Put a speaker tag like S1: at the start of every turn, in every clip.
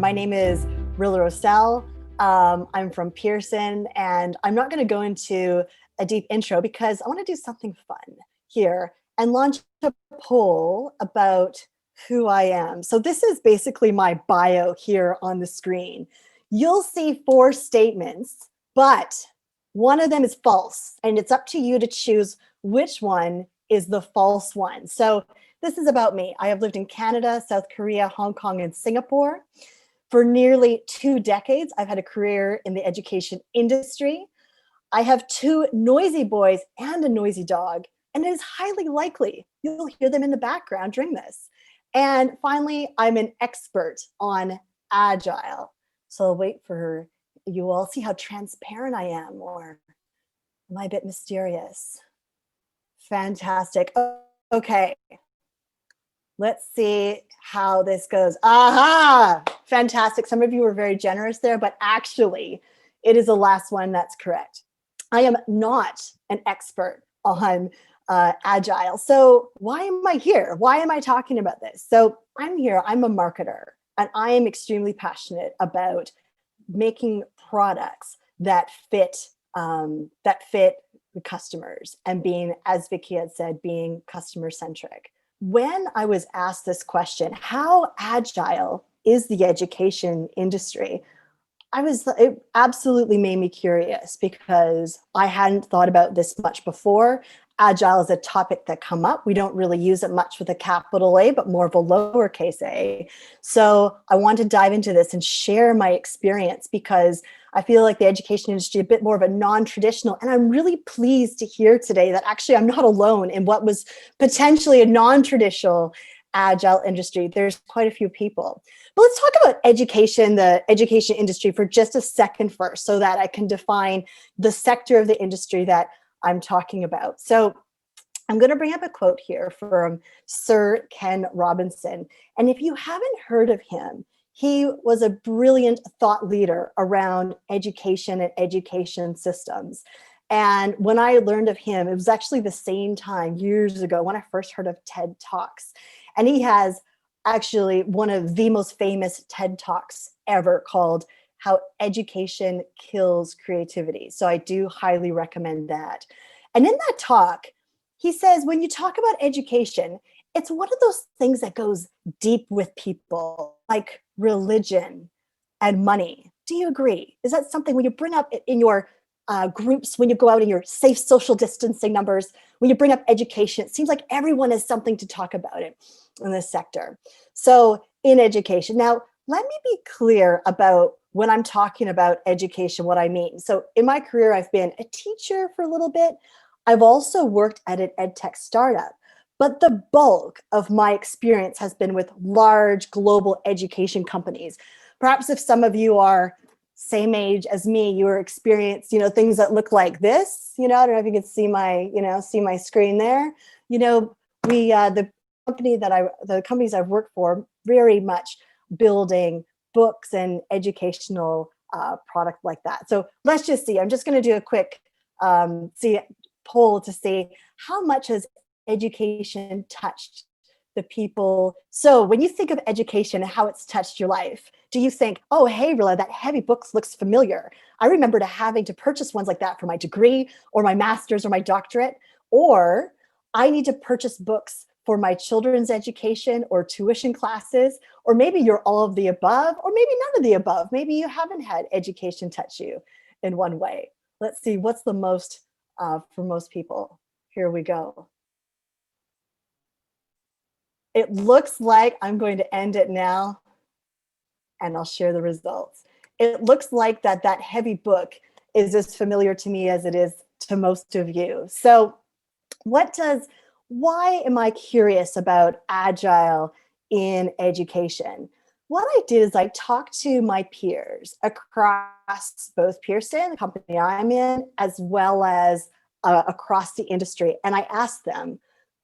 S1: My name is Rilla Roessel. I'm from Pearson, and I'm not going to go into a deep intro because I want to do something fun here and launch a poll about who I am. So this is basically my bio here on the screen. You'll see 4 statements, but one of them is false, and it's up to you to choose which one is the false one. So this is about me. I have lived in Canada, South Korea, Hong Kong, and Singapore. For nearly 2 decades, I've had a career in the education industry. I have 2 noisy boys and a noisy dog, and it is highly likely you'll hear them in the background during this. And finally, I'm an expert on Agile. So I'll wait for you all see how transparent I am, or am I a bit mysterious? Fantastic. Okay. Let's see how this goes. Aha! Fantastic. Some of you were very generous there, but actually, it is the last one that's correct. I am not an expert on Agile. So why am I here? Why am I talking about this? So I'm here. I'm a marketer, and I am extremely passionate about making products that fit the customers and being, as Vicky had said, being customer centric. When I was asked this question, how agile is the education industry? It absolutely made me curious because I hadn't thought about this much before. Agile is a topic that come up. We don't really use it much with a capital A, but more of a lowercase a. So I want to dive into this and share my experience because I feel like the education industry is a bit more of a non-traditional, and I'm really pleased to hear today that actually I'm not alone in what was potentially a non-traditional Agile industry. There's quite a few people. But let's talk about education, the education industry for just a second first, so that I can define the sector of the industry that I'm talking about. So I'm going to bring up a quote here from Sir Ken Robinson. And if you haven't heard of him, he was a brilliant thought leader around education and education systems. And when I learned of him, it was actually the same time years ago when I first heard of TED Talks. And he has actually one of the most famous TED Talks ever called How Education Kills Creativity. So I do highly recommend that. And in that talk, he says, when you talk about education, it's one of those things that goes deep with people, like religion and money. Do you agree? Is that something when you bring up in your groups, when you go out in your safe social distancing numbers, when you bring up education, it seems like everyone has something to talk about it in this sector. So in education, now let me be clear about when I'm talking about education, what I mean. So in my career, I've been a teacher for a little bit. I've also worked at an ed tech startup, but the bulk of my experience has been with large global education companies. Perhaps if some of you are same age as me, you were experienced, things that look like this. I don't know if you can see my screen there. The companies I've worked for, very much building books and educational product like that. So let's just see. I'm just going to do a quick poll to see how much has education touched the people. So when you think of education and how it's touched your life, do you think, oh, hey, Rilla, that heavy book looks familiar. I remember having to purchase ones like that for my degree or my master's or my doctorate, or I need to purchase books for my children's education or tuition classes, or maybe you're all of the above, or maybe none of the above. Maybe you haven't had education touch you in one way. Let's see, what's the most for most people? Here we go. It looks like I'm going to end it now, and I'll share the results. It looks like that heavy book is as familiar to me as it is to most of you. So why am I curious about Agile in education? What I did is I talked to my peers across both Pearson, the company I'm in, as well as across the industry. And I asked them,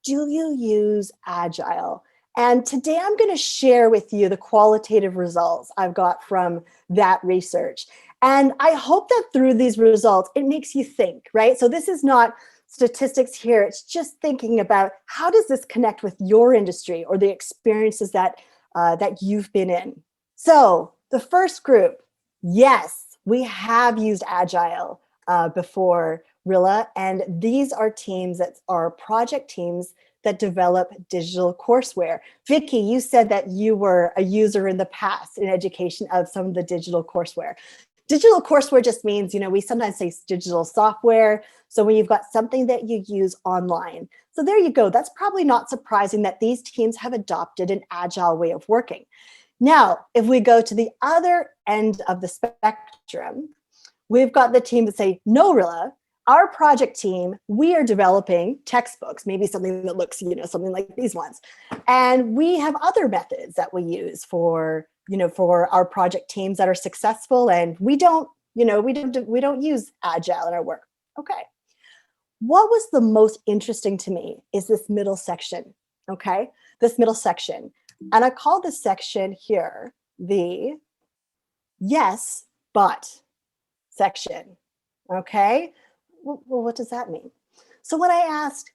S1: do you use Agile? And today I'm going to share with you the qualitative results I've got from that research. And I hope that through these results, it makes you think, right? So this is not statistics here. It's just thinking about how does this connect with your industry or the experiences that you've been in. So The first group, yes, we have used Agile before, Rilla, and these are teams that are project teams that develop digital courseware. Vicky, you said that you were a user in the past in education of some of the digital courseware. Digital courseware just means, we sometimes say digital software. So when you've got something that you use online. So there you go. That's probably not surprising that these teams have adopted an agile way of working. Now, if we go to the other end of the spectrum, we've got the team that say, no, Rilla, our project team, we are developing textbooks, maybe something that looks, something like these ones. And we have other methods that we use for our project teams that are successful. And we don't use Agile in our work. Okay. What was the most interesting to me is this middle section. Okay. This middle section. And I call this section here the yes, but section. Okay. Well, what does that mean? So when I asked,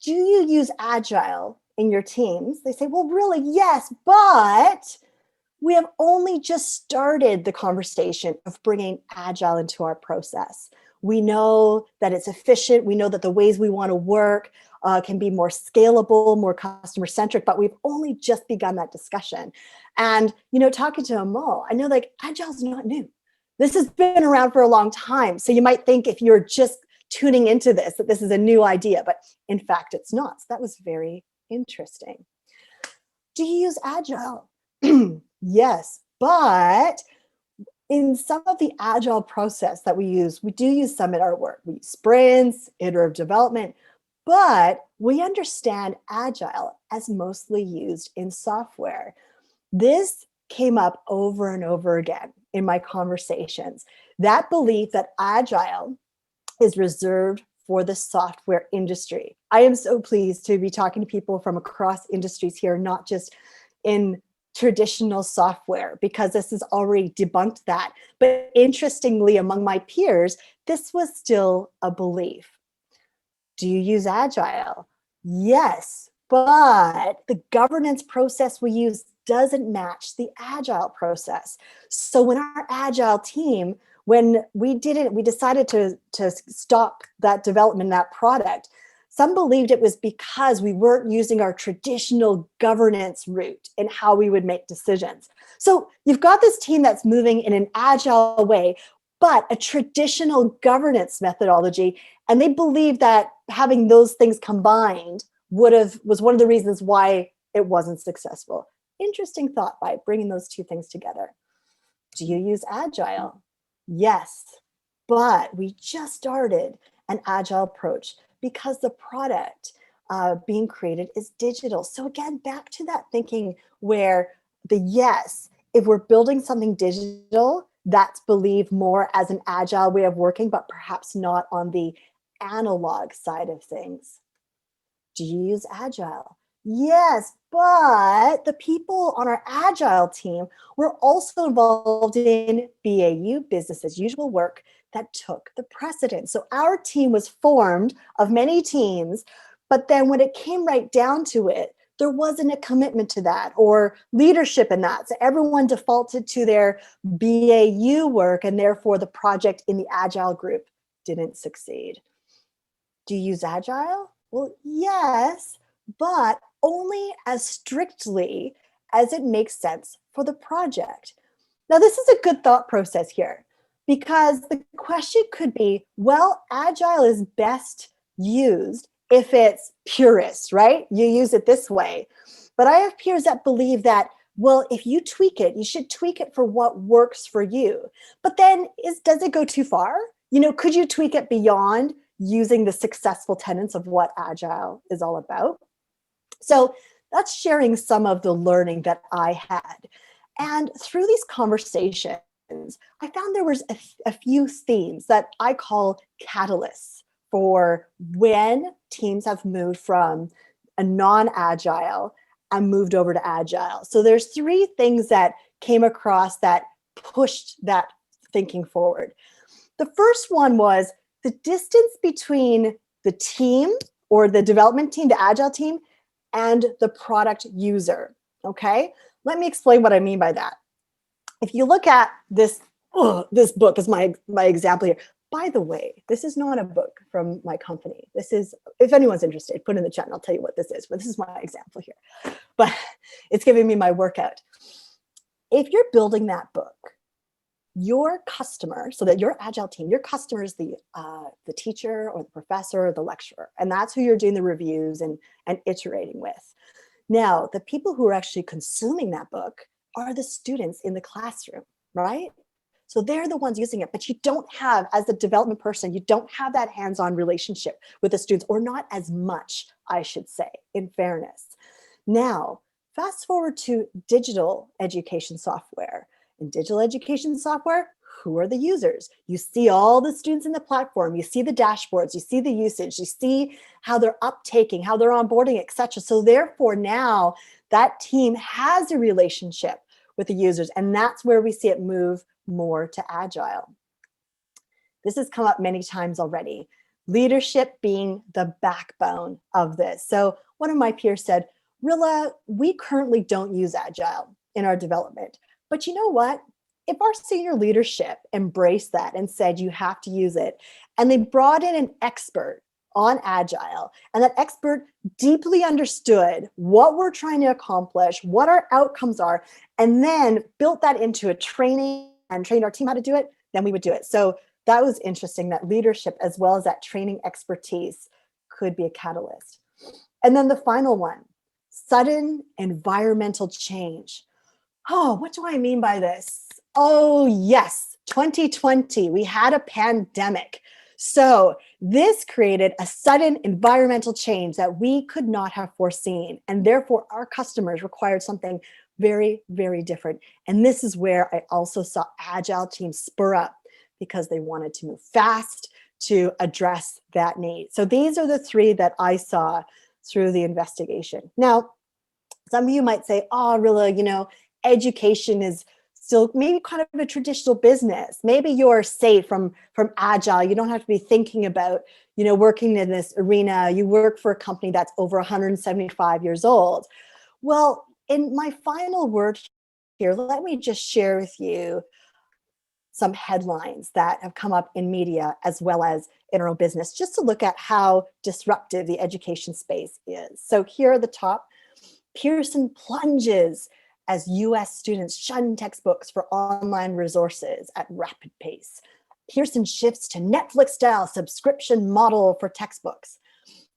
S1: do you use Agile in your teams? They say, well, really, yes, but we have only just started the conversation of bringing Agile into our process. We know that it's efficient. We know that the ways we want to work can be more scalable, more customer-centric, but we've only just begun that discussion. And, talking to Amol, I know Agile is not new. This has been around for a long time. So you might think if you're just tuning into this, that this is a new idea, but in fact, it's not. So that was very interesting. Do you use Agile? Yes, but in some of the Agile process that we do use some in our work. We use sprints, iterative development, but we understand Agile as mostly used in software. This came up over and over again in my conversations. That belief that Agile is reserved for the software industry. I am so pleased to be talking to people from across industries here, not just in traditional software, because this has already debunked that. But interestingly, among my peers, this was still a belief. Do you use Agile? Yes, but the governance process we use doesn't match the Agile process. So when our Agile team, when we decided to stop that development, that product, some believed it was because we weren't using our traditional governance route in how we would make decisions. So you've got this team that's moving in an Agile way, but a traditional governance methodology, and they believe that having those things combined was one of the reasons why it wasn't successful. Interesting thought by bringing those two things together. Do you use Agile? Yes, but we just started an Agile approach because the product being created is digital. So again, back to that thinking where the yes, if we're building something digital, that's believed more as an Agile way of working, but perhaps not on the analog side of things. Do you use Agile? Yes, but the people on our Agile team were also involved in BAU, business as usual work, that took the precedent. So our team was formed of many teams, but then when it came right down to it, there wasn't a commitment to that or leadership in that. So everyone defaulted to their BAU work, and therefore the project in the Agile group didn't succeed. Do you use Agile? Well, yes, but only as strictly as it makes sense for the project. Now, this is a good thought process here, because the question could be, well, Agile is best used if it's purist, right? You use it this way. But I have peers that believe that, well, if you tweak it, you should tweak it for what works for you. But then does it go too far? Could you tweak it beyond using the successful tenets of what Agile is all about? So that's sharing some of the learning that I had. And through these conversations, I found there was a few themes that I call catalysts for when teams have moved from a non-Agile and moved over to Agile. So there's three things that came across that pushed that thinking forward. The first one was the distance between the team or the development team, the Agile team, and the product user, okay? Let me explain what I mean by that. if you look at this, this book is my example here. By the way, this is not a book from my company. This is, if anyone's interested, put in the chat and I'll tell you what this is, but this is my example here. But it's giving me my workout. If you're building that book, your customer, so that your Agile team, your customer is the teacher or the professor or the lecturer, and that's who you're doing the reviews and iterating with. Now, the people who are actually consuming that book are the students in the classroom, right? So they're the ones using it, but you don't have, as the development person, you don't have that hands-on relationship with the students, or not as much, I should say, in fairness. Now, fast forward to digital education software. In digital education software, who are the users? You see all the students in the platform, you see the dashboards, you see the usage, you see how they're uptaking, how they're onboarding, etc. So therefore now that team has a relationship with the users, and that's where we see it move more to Agile. This has come up many times already. Leadership being the backbone of this. So one of my peers said, Rilla, we currently don't use Agile in our development. But you know what? If our senior leadership embraced that and said you have to use it, and they brought in an expert on Agile, and that expert deeply understood what we're trying to accomplish, what our outcomes are, and then built that into a training and trained our team how to do it, then we would do it. So that was interesting, that leadership as well as that training expertise could be a catalyst. And then the final one, sudden environmental change. Oh, what do I mean by this? Oh, yes, 2020, we had a pandemic. So this created a sudden environmental change that we could not have foreseen. And therefore, our customers required something very, very different. And this is where I also saw Agile teams spur up, because they wanted to move fast to address that need. So these are the three that I saw through the investigation. Now, some of you might say, oh, Rilla, you know, education is still maybe kind of a traditional business. Maybe you're safe from Agile. You don't have to be thinking about, you know, working in this arena. You work for a company that's over 175 years old. Well, in my final word here, let me just share with you some headlines that have come up in media as well as in our own business, just to look at how disruptive the education space is. So here are the top. Pearson plunges as US students shun textbooks for online resources at rapid pace. Pearson shifts to Netflix-style subscription model for textbooks.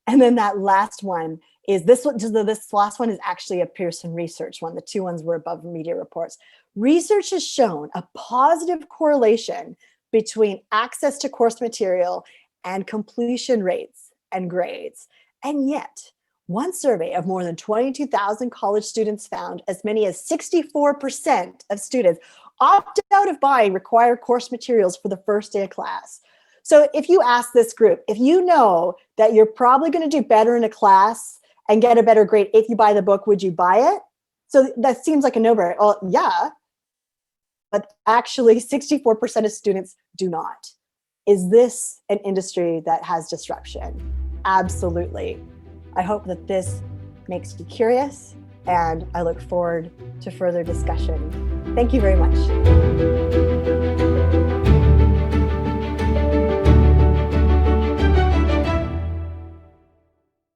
S1: And then that last one is this one. This last one is actually a Pearson research one. The two ones were above media reports. Research has shown a positive correlation between access to course material and completion rates and grades. And yet, one survey of more than 22,000 college students found as many as 64% of students opt out of buying required course materials for the first day of class. So if you ask this group, if you know that you're probably going to do better in a class and get a better grade if you buy the book, would you buy it? So that seems like a no-brainer. Well, yeah, but actually 64% of students do not. Is this an industry that has disruption? Absolutely. I hope that this makes you curious, and I look forward to further discussion. Thank you very much.